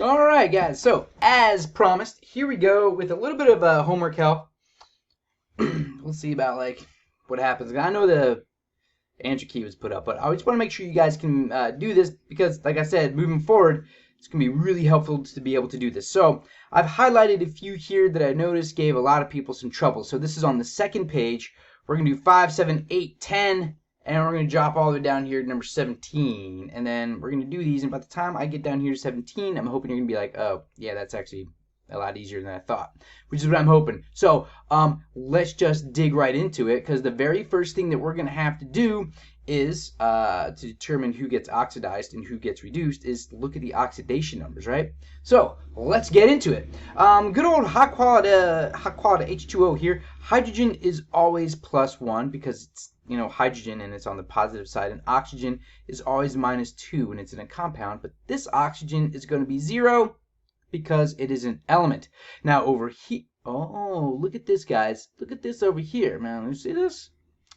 Alright guys, so as promised, here we go with a little bit of homework help. We'll see about like what happens. I know the answer key was put up, but I just want to make sure you guys can do this because, like I said, moving forward, it's going to be really helpful to be able to do this. So I've highlighted a few here that I noticed gave a lot of people some trouble. So this is on the second page. We're going to do 5, 7, 8, 10, and we're going to drop all the way down here to number 17. And then we're going to do these, and by the time I get down here to 17, I'm hoping you're going to be like, oh, yeah, that's actually a lot easier than I thought, which is what I'm hoping. So let's just dig right into it, because the very first thing that we're going to have to do is to determine who gets oxidized and who gets reduced is look at the oxidation numbers, right? So let's get into it. Good old high quality H2O here. Hydrogen is always +1 because it's hydrogen and it's on the positive side, and oxygen is always -2 when it's in a compound, but this oxygen is going to be 0 because it is an element. Now over here, oh, look at this, guys. Look at this over here, man. You see this?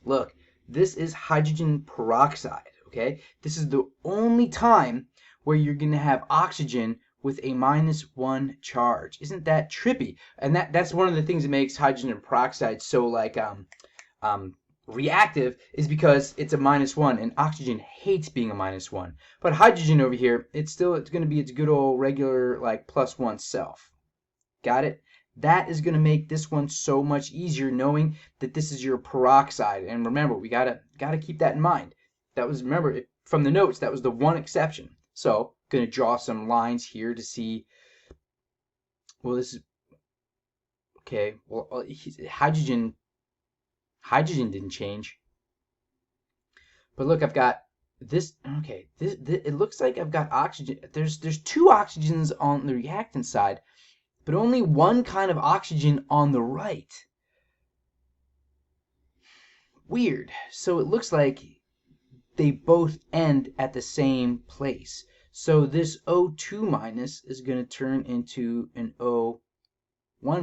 Look, this is hydrogen peroxide, okay? This is the only time where you're going to have oxygen with a -1 charge. Isn't that trippy? And that's one of the things that makes hydrogen peroxide so like reactive, is because it's a -1, and oxygen hates being a -1. But hydrogen over here, it's going to be its good old regular like +1 self. Got it? That is going to make this one so much easier, knowing that this is your peroxide. And remember, we gotta keep that in mind. That was, remember, from the notes, that was the one exception. So going to draw some lines here to see. Well, this is okay. Well, hydrogen didn't change. But look, I've got this. Okay, this it looks like I've got oxygen. There's 2 oxygens on the reactant side, but only one kind of oxygen on the right. Weird. So it looks like they both end at the same place. So this O2 minus is going to turn into an O1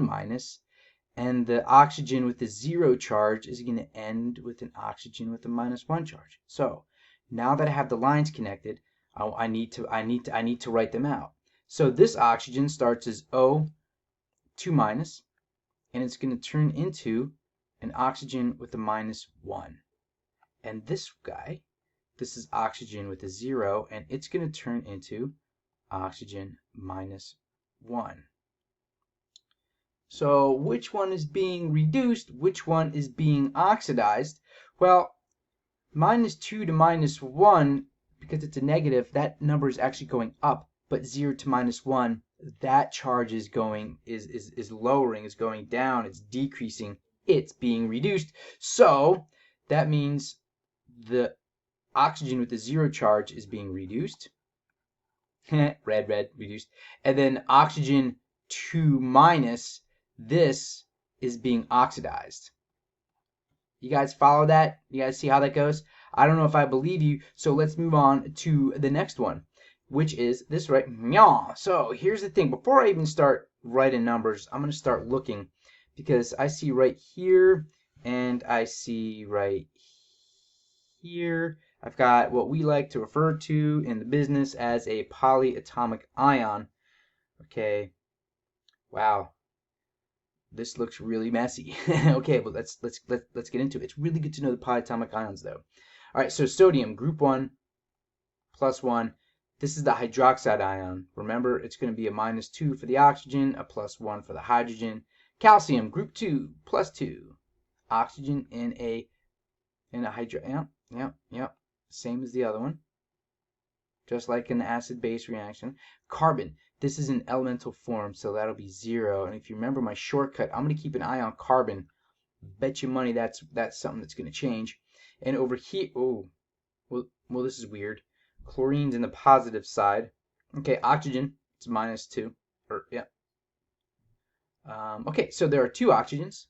minus, and the oxygen with the 0 charge is going to end with an oxygen with a -1 charge. So now that I have the lines connected, I need to write them out. So this oxygen starts as O2 minus, and it's going to turn into an oxygen with a -1. And this guy, this is oxygen with a 0, and it's going to turn into oxygen -1. So which one is being reduced? Which one is being oxidized? Well, -2 to -1, because it's a negative, that number is actually going up. But 0 to -1, that charge is going is lowering, is going down, it's decreasing, it's being reduced. So that means the oxygen with the 0 charge is being reduced. red, reduced. And then oxygen 2 minus, this is being oxidized. You guys follow that? You guys see how that goes? I don't know if I believe you, so let's move on to the next one, which is this, right? So here's the thing. Before I even start writing numbers, I'm going to start looking, because I see right here and I see right here, I've got what we like to refer to in the business as a polyatomic ion. Okay. Wow. This looks really messy. Okay, but let's get into it. It's really good to know the polyatomic ions, though. All right, so sodium, group 1, +1. This is the hydroxide ion. Remember, it's going to be a -2 for the oxygen, a +1 for the hydrogen. Calcium, group 2, +2. Oxygen in a hydro. Yep. Same as the other one. Just like an acid-base reaction. Carbon. This is an elemental form, so that'll be 0. And if you remember my shortcut, I'm going to keep an eye on carbon. Bet you money that's something that's going to change. And over here, oh, well, this is weird. Chlorine's in the positive side. Okay, oxygen, it's -2. Yeah. Okay, so there are 2 oxygens.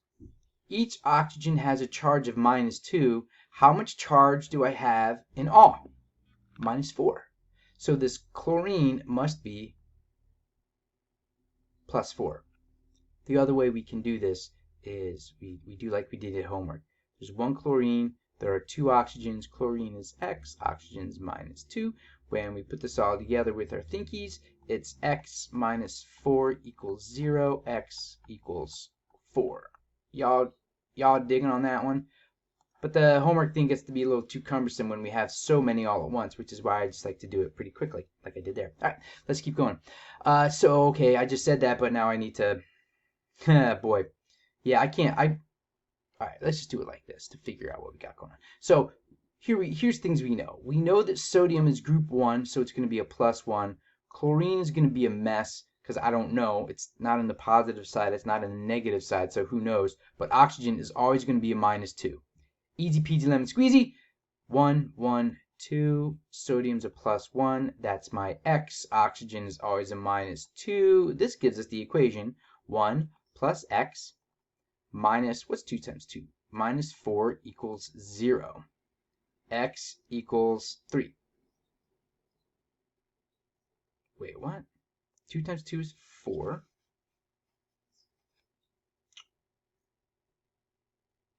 Each oxygen has a charge of -2. How much charge do I have in all? -4. So this chlorine must be +4. The other way we can do this is we do like we did at homework. There's 1 chlorine, there are 2 oxygens, chlorine is X, oxygen is -2. When we put this all together with our thinkies, it's x minus 4 equals 0, x equals 4. Y'all digging on that one? But the homework thing gets to be a little too cumbersome when we have so many all at once, which is why I just like to do it pretty quickly, like I did there. All right, let's keep going. So, okay, I just said that, but now I need to... boy. Yeah, I can't... All right, let's just do it like this to figure out what we got going on. So, here's things we know. We know that sodium is group 1, so it's going to be a +1. Chlorine is going to be a mess, because I don't know. It's not on the positive side. It's not on the negative side, so who knows. But oxygen is always going to be a -2. Easy peasy lemon squeezy. 1, 1, 2. Sodium's a +1. That's my x. Oxygen is always a -2. This gives us the equation 1 plus x minus, what's 2 times 2? -4 equals 0. X equals 3. Wait, what? 2 times 2 is 4.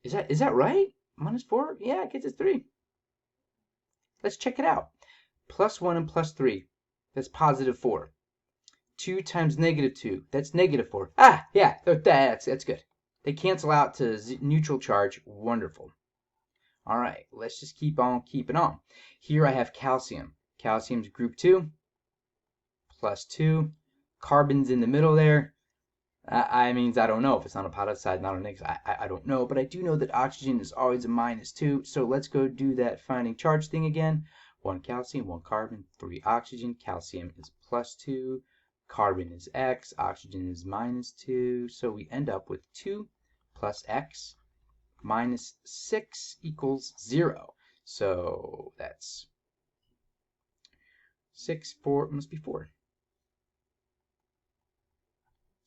Is that right? -4? Yeah, it gets us 3. Let's check it out. +1 and +3. That's +4. 2 times -2. That's -4. Ah, yeah, that's good. They cancel out to neutral charge. Wonderful. All right, let's just keep on keeping on. Here I have calcium. Calcium's group 2. +2. Carbon's in the middle there. I means I don't know if it's on a positive side, not on a negative side. I don't know, but I do know that oxygen is always a -2. So let's go do that finding charge thing again. 1 calcium, 1 carbon, 3 oxygen. Calcium is +2. Carbon is x. Oxygen is -2. So we end up with 2 plus x minus 6 equals 0. So that's 6, 4, must be 4.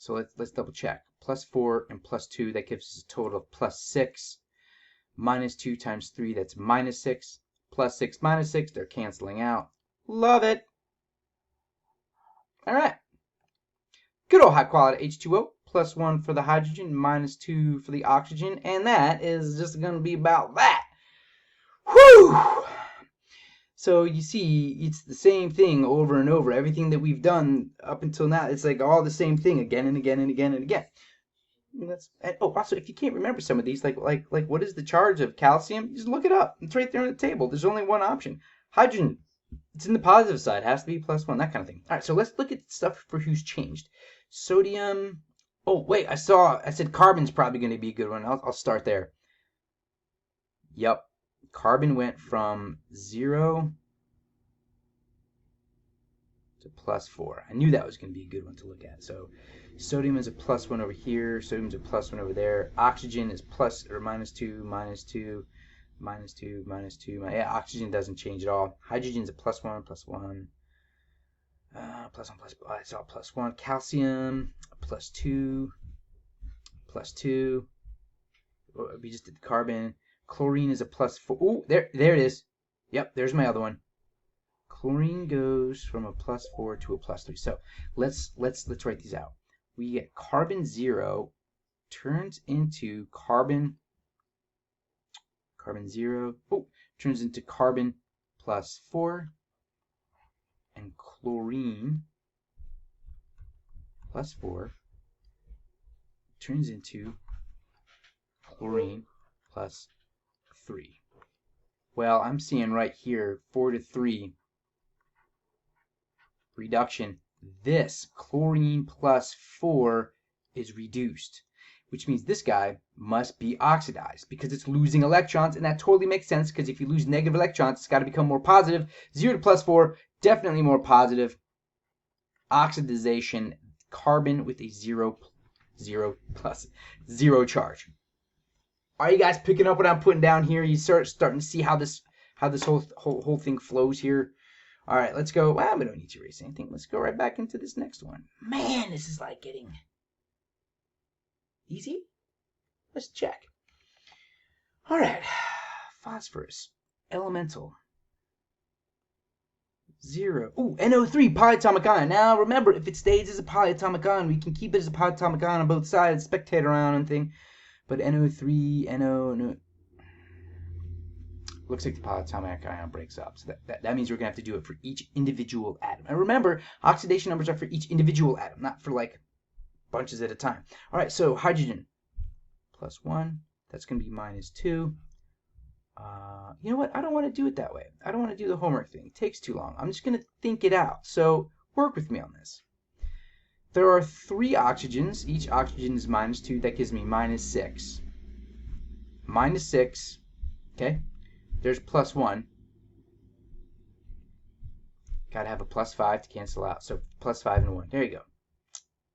So let's double check. +4 and +2, that gives us a total of +6. -2 times 3, that's -6. +6 minus 6, they're canceling out. Love it. All right. Good old high quality H2O. +1 for the hydrogen, -2 for the oxygen, and that is just going to be about that. Whew! So you see, it's the same thing over and over. Everything that we've done up until now, it's like all the same thing again and again and again and again. Also, if you can't remember some of these, like what is the charge of calcium? Just look it up. It's right there on the table. There's only one option. Hydrogen, it's in the positive side. It has to be +1, that kind of thing. All right, so let's look at stuff for who's changed. Sodium. Oh, wait, I said carbon's probably going to be a good one. I'll start there. Yep. Carbon went from 0 to +4. I knew that was going to be a good one to look at. So sodium is a +1 over here. Sodium's a +1 over there. Oxygen is -2, -2, -2, -2. Yeah, oxygen doesn't change at all. Hydrogen's a +1, +1. +1, it's all +1. Calcium, +2, +2. We just did the carbon. Chlorine is a +4. Oh, there it is. Yep, there's my other one. Chlorine goes from a +4 to a +3. So let's write these out. We get carbon 0 turns into carbon 0. Oh, turns into carbon +4, and chlorine +4 turns into chlorine +3. Well, I'm seeing right here 4 to 3 reduction. This chlorine +4 is reduced, which means this guy must be oxidized because it's losing electrons, and that totally makes sense because if you lose negative electrons, it's got to become more positive. 0 to +4, definitely more positive. Oxidization, carbon with a 0 charge. Are you guys picking up what I'm putting down here? You starting to see how this whole thing flows here. All right, let's go. Well, we don't need to erase anything. Let's go right back into this next one. Man, this is like getting easy. Let's check. All right, phosphorus, elemental. 0. Ooh, NO3, polyatomic ion. Now, remember, if it stays as a polyatomic ion, we can keep it as a polyatomic ion on both sides, spectator ion and thing. But NO3, NO... looks like the polyatomic ion breaks up. So that means we're going to have to do it for each individual atom. And remember, oxidation numbers are for each individual atom, not for like bunches at a time. All right, so hydrogen plus 1, that's going to be minus 2. You know what? I don't want to do it that way. I don't want to do the homework thing. It takes too long. I'm just going to think it out. So work with me on this. There are 3 oxygens. Each oxygen is minus 2. That gives me minus 6. Minus 6. Okay. There's plus 1. Got to have a plus 5 to cancel out. So plus 5 and 1. There you go.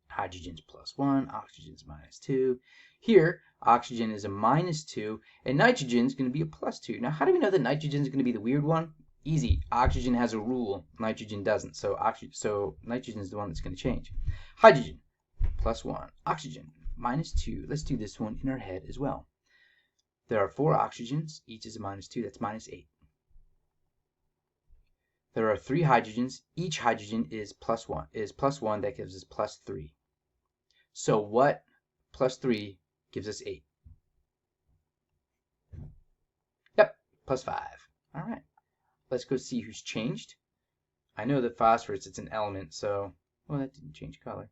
Hydrogen's plus 1. Oxygen's minus 2. Here, oxygen is a minus 2. And nitrogen is going to be a plus 2. Now, how do we know that nitrogen is going to be the weird one? Easy. Oxygen has a rule. Nitrogen doesn't. So nitrogen is the one that's going to change. Hydrogen, plus 1. Oxygen, minus 2. Let's do this one in our head as well. There are 4 oxygens. Each is a minus 2. That's minus 8. There are 3 hydrogens. Each hydrogen is plus 1. That gives us plus 3. So what plus 3 gives us 8? Yep, plus 5. All right. Let's go see who's changed. I know that phosphorus, it's an element, so... Well, that didn't change color.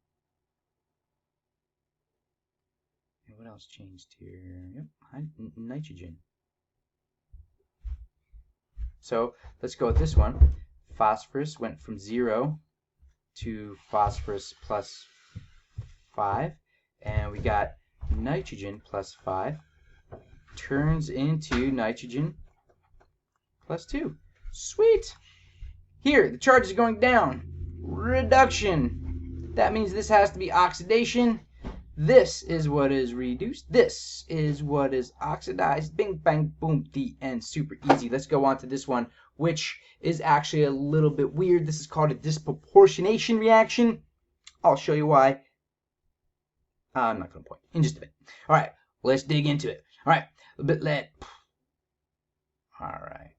And what else changed here? Yep, nitrogen. So, let's go with this one. Phosphorus went from 0 to phosphorus plus 5. And we got nitrogen plus 5. Turns into nitrogen plus 2. Sweet! Here, the charge is going down. Reduction. That means this has to be oxidation. This is what is reduced. This is what is oxidized. Bing, bang, boom, the end. Super easy. Let's go on to this one, which is actually a little bit weird. This is called a disproportionation reaction. I'll show you why. I'm not going to point in just a bit. All right, let's dig into it. All right, a bit lead. All right.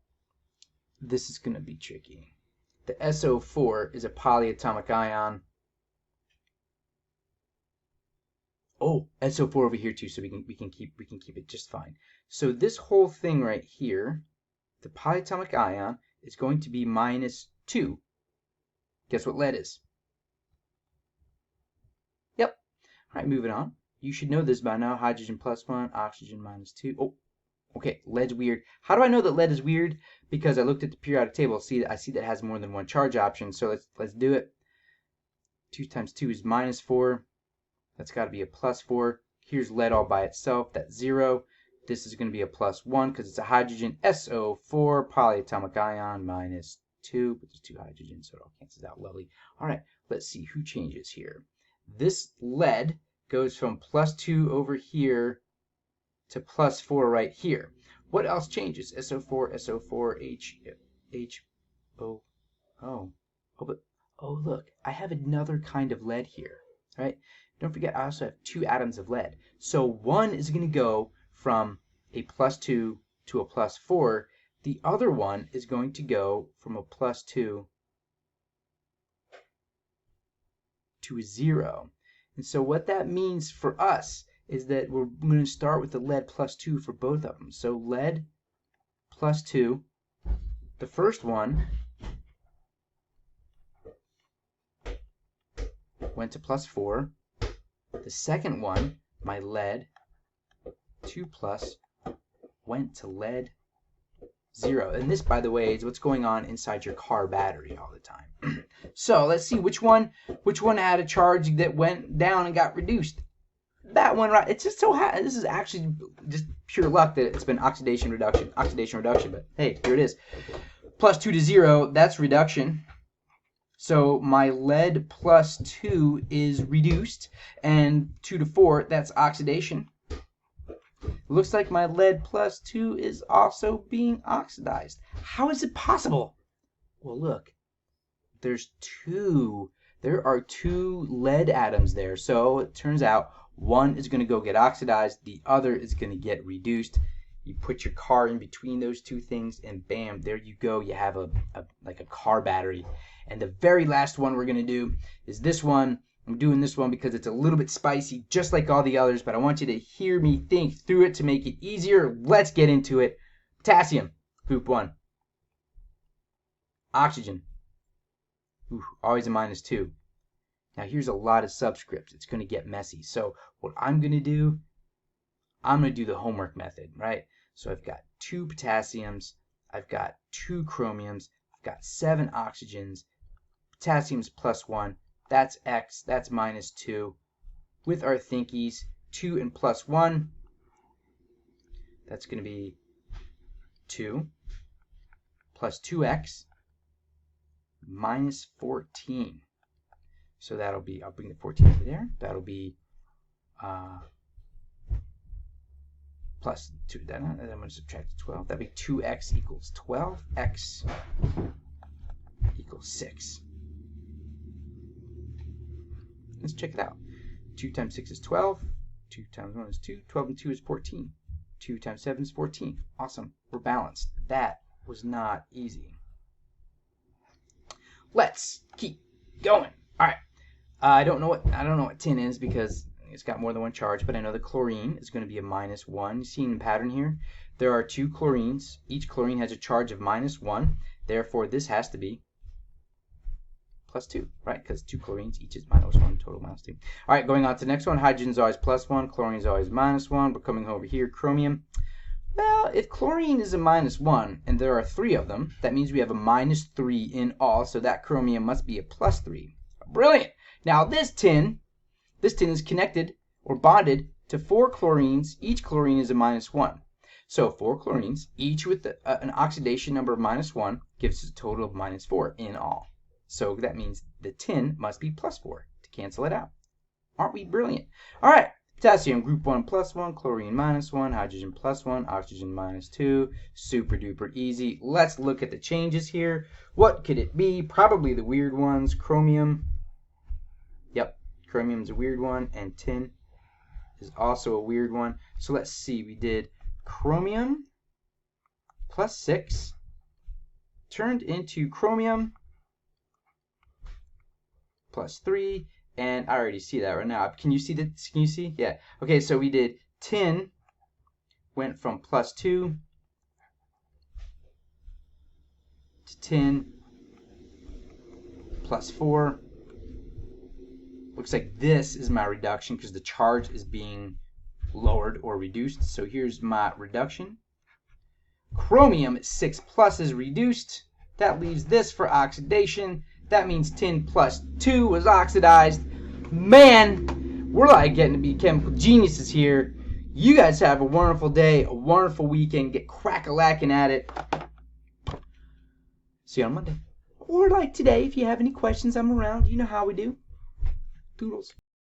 This is going to be tricky. The SO4 is a polyatomic ion. Oh, SO4 over here too, so we can keep it just fine. So this whole thing right here, the polyatomic ion is going to be minus 2. Guess what lead is? Yep. All right, moving on. You should know this by now. Hydrogen plus 1, oxygen minus 2. Oh. Okay, lead's weird. How do I know that lead is weird? Because I looked at the periodic table. I see that it has more than one charge option. So let's do it. 2 times 2 is minus 4. That's got to be a plus 4. Here's lead all by itself. That's 0. This is going to be a plus 1 because it's a hydrogen. SO4 polyatomic ion minus 2. But there's 2 hydrogens, so it all cancels out. Lovely. All right, let's see who changes here. This lead goes from plus 2 over here to plus 4 right here. What else changes? SO4, oh, look, I have another kind of lead here, right? Don't forget, I also have 2 atoms of lead. So one is going to go from a plus 2 to a plus 4. The other one is going to go from a plus 2 to a 0. And so what that means for us is that we're going to start with the lead plus 2 for both of them. So lead plus 2, the first one went to plus 4. The second one, my lead 2 plus, went to lead 0. And this, by the way, is what's going on inside your car battery all the time. So let's see which one had a charge that went down and got reduced. That one, right? It's just so this is actually just pure luck that it's been oxidation reduction. But hey, here it is. Plus 2 to 0, that's reduction. So my lead plus 2 is reduced, and 2 to 4, that's oxidation. Looks like my lead plus 2 is also being oxidized. How is it possible? Well, look, there are 2 lead atoms there. So it turns out one is going to go get oxidized, the other is going to get reduced. You put your car in between those 2 things, and bam, there you go. You have like a car battery. And the very last one we're going to do is this one. I'm doing this one because it's a little bit spicy, just like all the others, but I want you to hear me think through it to make it easier. Let's get into it. Potassium. Group 1. Oxygen. Ooh, always a -2. Now here's a lot of subscripts. It's going to get messy. So what I'm going to do the homework method, right? So I've got 2 potassiums, I've got 2 chromiums, I've got 7 oxygens, potassium's +1, that's X, that's -2. With our thinkies, 2 and +1, that's going to be 2, plus 2X, -14. So that'll be, I'll bring the 14 over there, that'll be plus 2, then I'm going to subtract 12. That'd be 2x equals 12. X equals 6. Let's check it out. 2 times 6 is 12. 2 times 1 is 2. 12 and 2 is 14. 2 times 7 is 14. Awesome. We're balanced. That was not easy. Let's keep going. All right. I don't know what tin is because it's got more than one charge, but I know the chlorine is going to be a -1. You see the pattern here? There are 2 chlorines. Each chlorine has a charge of -1. Therefore, this has to be +2, right? Because 2 chlorines, each is -1, total -2. All right, going on to the next one. Hydrogen is always +1. Chlorine is always -1. We're coming over here. Chromium. Well, if chlorine is a -1 and there are 3 of them, that means we have a -3 in all. So that chromium must be a +3. Brilliant. Now this tin is connected or bonded to 4 chlorines. Each chlorine is a -1. So 4 chlorines, each with an oxidation number of -1, gives us a total of -4 in all. So that means the tin must be +4 to cancel it out. Aren't we brilliant? All right, potassium, group 1 +1, chlorine -1, hydrogen +1, oxygen -2. Super duper easy. Let's look at the changes here. What could it be? Probably the weird ones. Chromium. Yep. Chromium is a weird one, and tin is also a weird one. So let's see, we did chromium +6 turned into chromium +3, and I already see that right now. Can you see that? Can you see? Yeah. Okay, so we did tin went from +2 to tin +4. Looks like this is my reduction because the charge is being lowered or reduced. So here's my reduction. Chromium 6+ is reduced. That leaves this for oxidation. That means tin +2 was oxidized. Man, we're like getting to be chemical geniuses here. You guys have a wonderful day, a wonderful weekend. Get crack-a-lacking at it. See you on Monday. Or like today, if you have any questions, I'm around. You know how we do. Doodles.